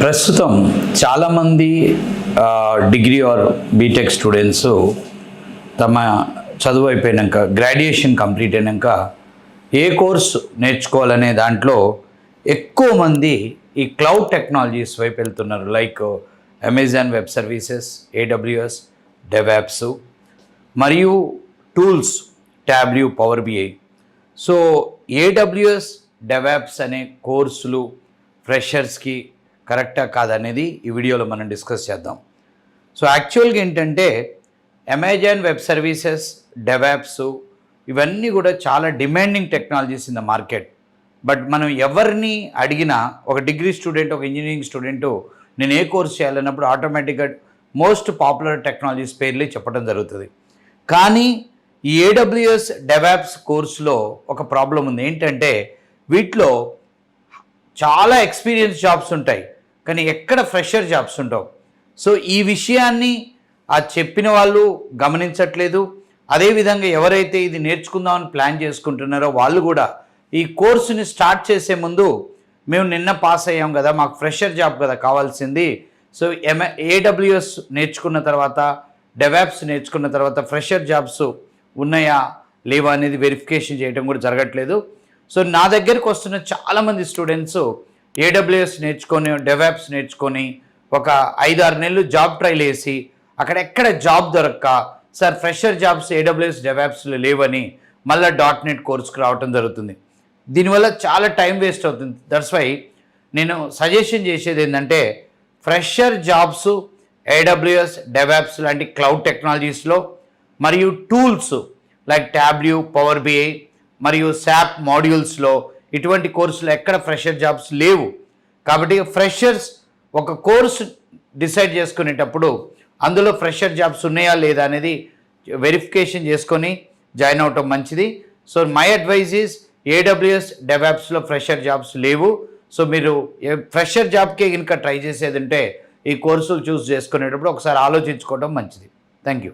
ప్రస్తుతం చాలామంది degree or BTech students తమ చదువు అయిపోయాక గ్రాడ్యుయేషన్ కంప్లీట్ అయినాక ఏ కోర్సు నేర్చుకోవాలనే దాంట్లో ఎక్కువ మంది ఈ క్లౌడ్ టెక్నాలజీస్ వైపు వెళ్తున్నారు. Like Amazon web services, AWS, DevOps మరియు tools Tableau, power BI. So AWS, DevOps అనే కోర్సులు ఫ్రెషర్స్కి కరెక్టా కాదనేది ఈ వీడియోలో మనం డిస్కస్ చేద్దాం. సో యాక్చువల్గా ఏంటంటే అమెజాన్ వెబ్ సర్వీసెస్, డెవాప్స్ ఇవన్నీ కూడా చాలా demanding technologies in the market. But మనం ఎవరిని అడిగినా, ఒక డిగ్రీ స్టూడెంట్, ఒక ఇంజనీరింగ్ స్టూడెంట్ నేను ఏ కోర్స్ చేయాలన్నప్పుడు ఆటోమేటిక్గా మోస్ట్ పాపులర్ టెక్నాలజీస్ పేర్లే చెప్పడం జరుగుతుంది. కానీ ఈ AWS, డెవాప్స్ కోర్సులో ఒక ప్రాబ్లం ఉంది. ఏంటంటే వీటిలో చాలా ఎక్స్పీరియన్స్ జాబ్స్ ఉంటాయి, కానీ ఎక్కడ ఫ్రెషర్ జాబ్స్ ఉండవు. సో ఈ విషయాన్ని ఆ చెప్పిన వాళ్ళు గమనించట్లేదు. అదేవిధంగా ఎవరైతే ఇది నేర్చుకుందామని ప్లాన్ చేసుకుంటున్నారో వాళ్ళు కూడా ఈ కోర్సుని స్టార్ట్ చేసే ముందు మేము నిన్న పాస్ అయ్యాం కదా, మాకు ఫ్రెషర్ జాబ్ కదా కావాల్సింది, సో AWS నేర్చుకున్న తర్వాత, డెవాప్స్ నేర్చుకున్న తర్వాత ఫ్రెషర్ జాబ్స్ ఉన్నాయా లేవా అనేది వెరిఫికేషన్ చేయడం కూడా జరగట్లేదు. సో నా దగ్గరికి వస్తున్న చాలామంది స్టూడెంట్స్ AWS నేర్చుకొని, డెవాప్స్ నేర్చుకొని ఒక 5-6 నెలలు జాబ్ ట్రైల్ వేసి అక్కడెక్కడ జాబ్ దొరక్క, సార్ ఫ్రెషర్ జాబ్స్ AWS, డెవాప్స్లో లేవని మళ్ళీ .NET కోర్సుకు రావటం జరుగుతుంది. దీనివల్ల చాలా టైం వేస్ట్ అవుతుంది. దట్స్ వై నేను సజెషన్ చేసేది ఏంటంటే ఫ్రెషర్ జాబ్స్ AWS, డెవాప్స్ లాంటి క్లౌడ్ టెక్నాలజీస్లో మరియు టూల్స్ లైక్ టాబ్ల్యూ, పవర్ బిఐ మరియు SAP మాడ్యూల్స్లో ఇటువంటి కోర్సులు ఎక్కడ ఫ్రెషర్ జాబ్స్ లేవు. కాబట్టి ఫ్రెషర్స్ ఒక కోర్సు డిసైడ్ చేసుకునేటప్పుడు అందులో ఫ్రెషర్ జాబ్స్ ఉన్నాయా లేదా అనేది వెరిఫికేషన్ చేసుకొని జాయిన్ అవటం మంచిది. So my advice is AWS, డెవాప్స్లో ఫ్రెషర్ జాబ్స్ లేవు. సో మీరు ఫ్రెషర్ జాబ్కే కనుక ట్రై చేసేది ఉంటే ఈ కోర్సులు చూస్ చేసుకునేటప్పుడు ఒకసారి ఆలోచించుకోవడం మంచిది. Thank you.